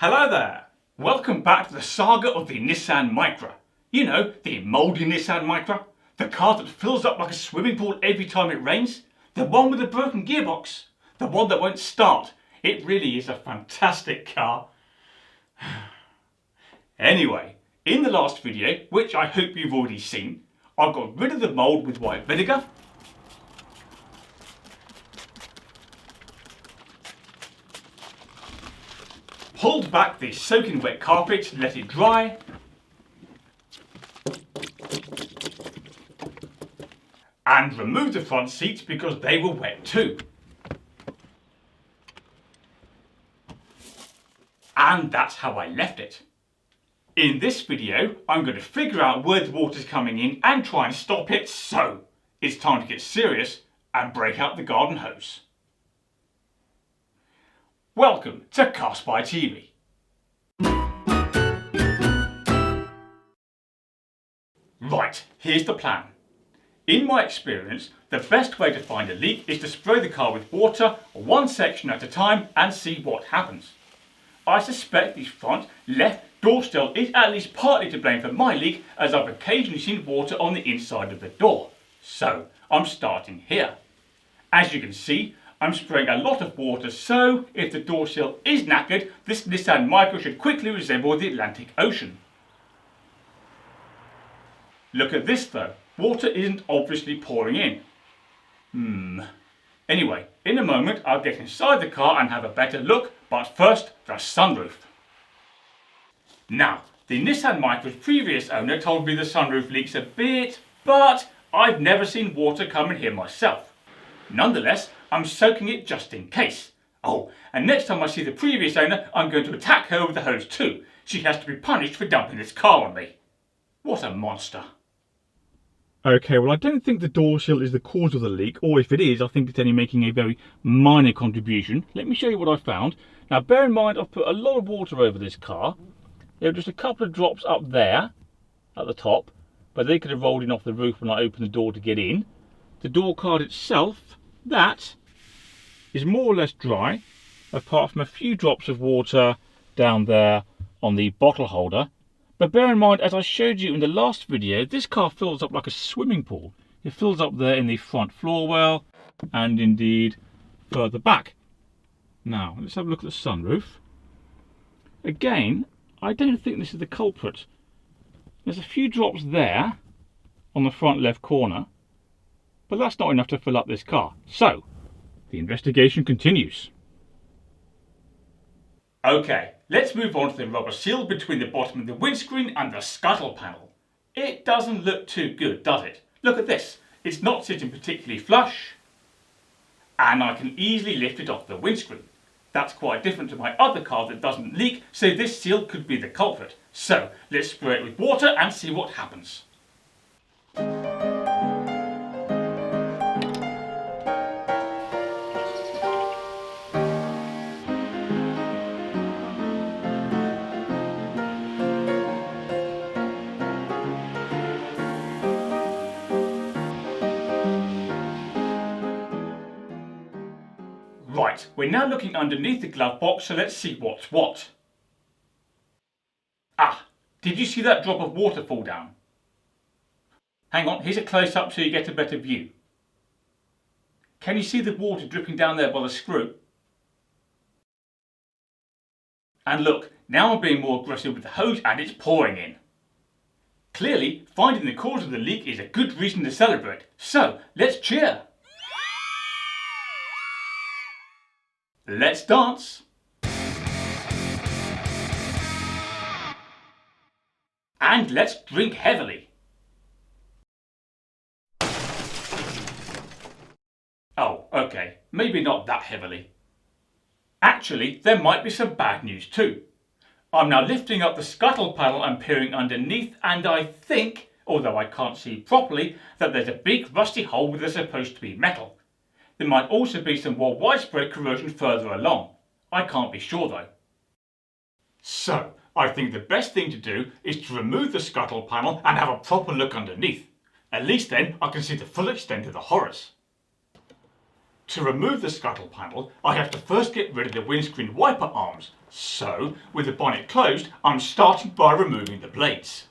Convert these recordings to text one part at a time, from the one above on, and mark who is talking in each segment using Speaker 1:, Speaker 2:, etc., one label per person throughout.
Speaker 1: Hello there! Welcome back to the saga of the Nissan Micra. You know, the mouldy Nissan Micra? The car that fills up like a swimming pool every time it rains? The one with the broken gearbox? The one that won't start? It really is a fantastic car. Anyway, in the last video, which I hope you've already seen, I got rid of the mould with white vinegar, pulled back the soaking wet carpet to let it dry, and removed the front seats because they were wet too. And that's how I left it. In this video, I'm going to figure out where the water's coming in and try and stop it, so it's time to get serious and break out the garden hose. Welcome to Car Spy TV. Right, here's the plan. In my experience, the best way to find a leak is to spray the car with water, one section at a time, and see what happens. I suspect the front left door sill is at least partly to blame for my leak, as I've occasionally seen water on the inside of the door. So, I'm starting here. As you can see, I'm spraying a lot of water, so if the door sill is knackered, this Nissan Micra should quickly resemble the Atlantic Ocean. Look at this though, water isn't obviously pouring in. Anyway, in a moment I'll get inside the car and have a better look, but first, the sunroof. Now, the Nissan Micra's previous owner told me the sunroof leaks a bit, but I've never seen water come in here myself. Nonetheless, I'm soaking it just in case. Oh, and next time I see the previous owner, I'm going to attack her with the hose too. She has to be punished for dumping this car on me. What a monster.
Speaker 2: Okay, well I don't think the door sill is the cause of the leak, or if it is, I think it's only making a very minor contribution. Let me show you what I found. Now bear in mind I've put a lot of water over this car. There are just a couple of drops up there, at the top, but they could have rolled in off the roof when I opened the door to get in. The door card itself, that is more or less dry, apart from a few drops of water down there on the bottle holder. But bear in mind, as I showed you in the last video, this car fills up like a swimming pool. It fills up there in the front floor well, and indeed further back. Now, let's have a look at the sunroof. Again, I don't think this is the culprit. There's a few drops there on the front left corner, but that's not enough to fill up this car. So, the investigation continues.
Speaker 1: Okay, let's move on to the rubber seal between the bottom of the windscreen and the scuttle panel. It doesn't look too good, does it? Look at this. It's not sitting particularly flush, and I can easily lift it off the windscreen. That's quite different to my other car that doesn't leak, so this seal could be the culprit. So, let's spray it with water and see what happens. Right, we're now looking underneath the glove box, so let's see what's what. Ah, did you see that drop of water fall down? Hang on, here's a close-up so you get a better view. Can you see the water dripping down there by the screw? And look, now I'm being more aggressive with the hose and it's pouring in. Clearly, finding the cause of the leak is a good reason to celebrate. So, let's cheer. Let's dance. And let's drink heavily. Oh, okay, maybe not that heavily. Actually, there might be some bad news too. I'm now lifting up the scuttle panel and peering underneath, and I think, although I can't see properly, that there's a big rusty hole where there's supposed to be metal. There might also be some more widespread corrosion further along. I can't be sure though. So, I think the best thing to do is to remove the scuttle panel and have a proper look underneath. At least then I can see the full extent of the horrors. To remove the scuttle panel, I have to first get rid of the windscreen wiper arms. So, with the bonnet closed, I'm starting by removing the blades.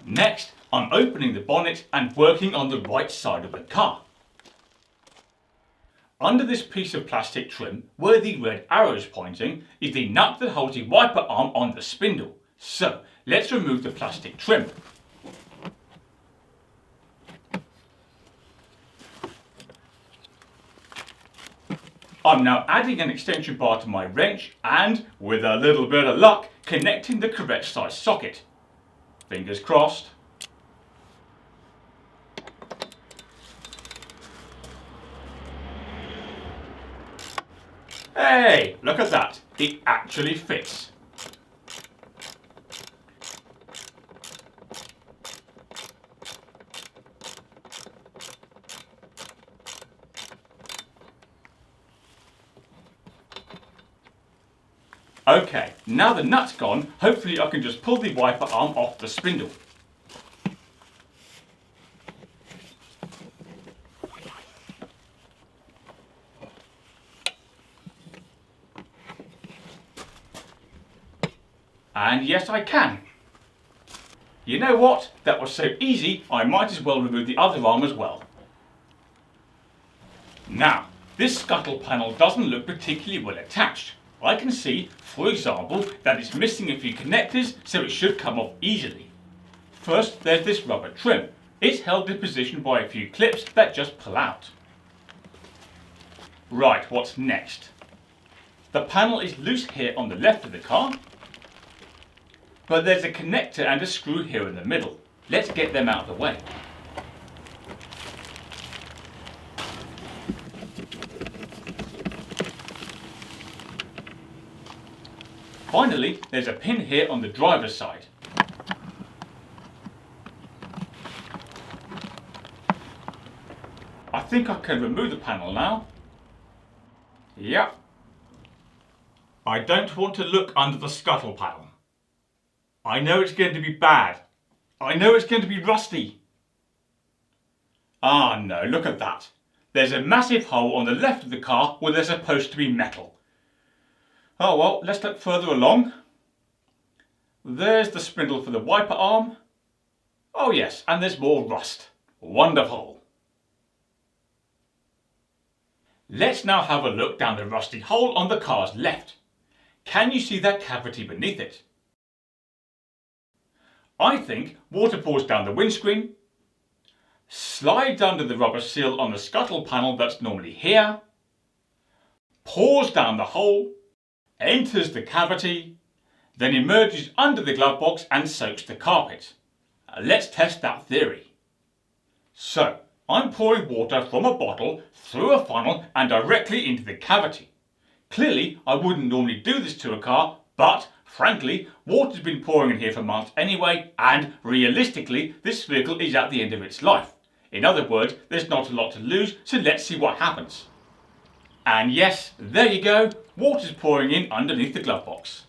Speaker 1: Next, I'm opening the bonnet and working on the right side of the car. Under this piece of plastic trim, where the red arrow is pointing, is the nut that holds the wiper arm on the spindle. So, let's remove the plastic trim. I'm now adding an extension bar to my wrench and, with a little bit of luck, connecting the correct size socket. Fingers crossed. Hey, look at that. It actually fits. Okay, now the nut's gone, hopefully I can just pull the wiper arm off the spindle. And yes, I can. You know what? That was so easy, I might as well remove the other arm as well. Now, this scuttle panel doesn't look particularly well attached. I can see, for example, that it's missing a few connectors, so it should come off easily. First, there's this rubber trim. It's held in position by a few clips that just pull out. Right, what's next? The panel is loose here on the left of the car, but there's a connector and a screw here in the middle. Let's get them out of the way. Finally, there's a pin here on the driver's side. I think I can remove the panel now. Yep. I don't want to look under the scuttle panel. I know it's going to be bad. I know it's going to be rusty. Ah no, look at that. There's a massive hole on the left of the car where there's supposed to be metal. Oh well, let's look further along. There's the spindle for the wiper arm. Oh yes, and there's more rust. Wonderful. Let's now have a look down the rusty hole on the car's left. Can you see that cavity beneath it? I think water pours down the windscreen, slides under the rubber seal on the scuttle panel that's normally here, pours down the hole, enters the cavity, then emerges under the glove box and soaks the carpet. Let's test that theory. So, I'm pouring water from a bottle through a funnel and directly into the cavity. Clearly, I wouldn't normally do this to a car, but frankly, water's been pouring in here for months anyway, and realistically, this vehicle is at the end of its life. In other words, there's not a lot to lose, so let's see what happens. And yes, there you go, water's pouring in underneath the glove box.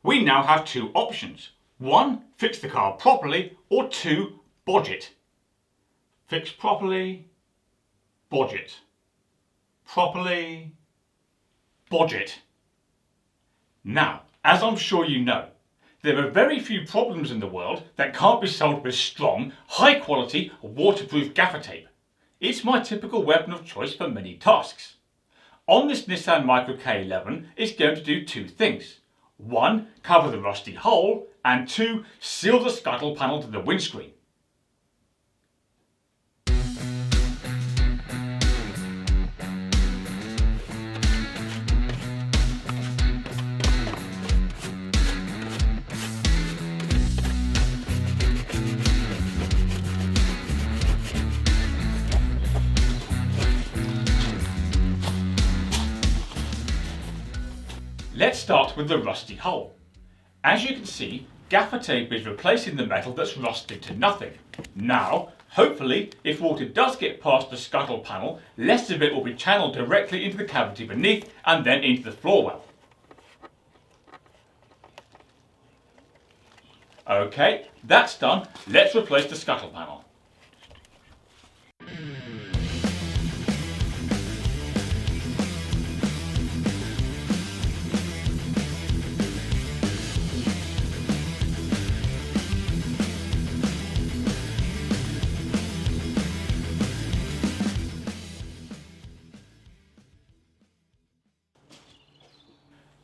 Speaker 1: We now have two options. One, fix the car properly, or two, bodge it. Fix properly, bodge it. Properly, bodge it. Now, as I'm sure you know, there are very few problems in the world that can't be solved with strong, high quality, waterproof gaffer tape. It's my typical weapon of choice for many tasks. On this Nissan Micra K11, it's going to do two things. One, cover the rusty hole, and two, seal the scuttle panel to the windscreen. Let's start with the rusty hole. As you can see, gaffer tape is replacing the metal that's rusted to nothing. Now, hopefully, if water does get past the scuttle panel, less of it will be channeled directly into the cavity beneath and then into the floor well. Okay, that's done. Let's replace the scuttle panel.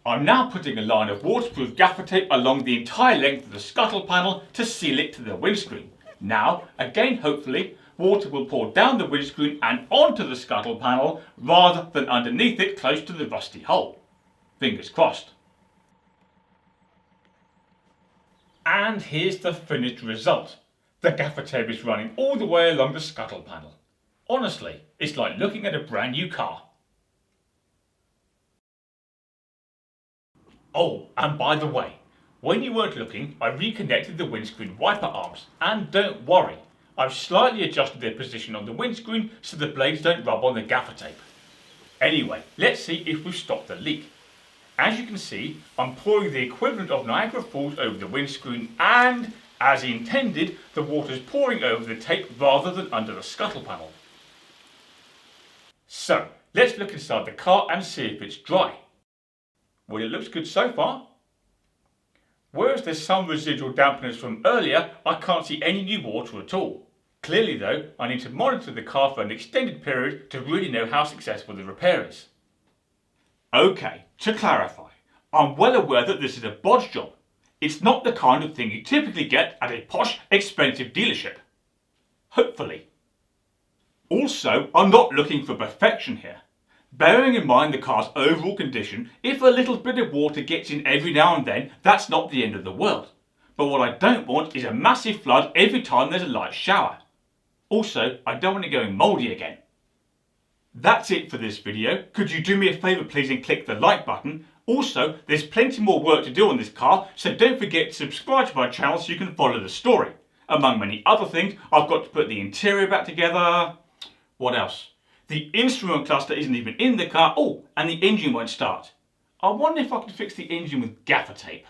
Speaker 1: I'm now putting a line of waterproof gaffer tape along the entire length of the scuttle panel to seal it to the windscreen. Now, again hopefully, water will pour down the windscreen and onto the scuttle panel rather than underneath it close to the rusty hole. Fingers crossed. And here's the finished result. The gaffer tape is running all the way along the scuttle panel. Honestly, it's like looking at a brand new car. Oh, and by the way, when you weren't looking, I reconnected the windscreen wiper arms, and don't worry, I've slightly adjusted their position on the windscreen so the blades don't rub on the gaffer tape. Anyway, let's see if we've stopped the leak. As you can see, I'm pouring the equivalent of Niagara Falls over the windscreen and, as intended, the water's pouring over the tape rather than under the scuttle panel. So, let's look inside the car and see if it's dry. Well, it looks good so far. Whereas there's some residual dampness from earlier, I can't see any new water at all. Clearly though, I need to monitor the car for an extended period to really know how successful the repair is. Okay, to clarify, I'm well aware that this is a bodge job. It's not the kind of thing you typically get at a posh, expensive dealership. Hopefully. Also, I'm not looking for perfection here. Bearing in mind the car's overall condition, if a little bit of water gets in every now and then, that's not the end of the world. But what I don't want is a massive flood every time there's a light shower. Also, I don't want it going mouldy again. That's it for this video. Could you do me a favour please and click the like button? Also, there's plenty more work to do on this car, so don't forget to subscribe to my channel so you can follow the story. Among many other things, I've got to put the interior back together. What else? The instrument cluster isn't even in the car. Oh, and the engine won't start. I wonder if I could fix the engine with gaffer tape.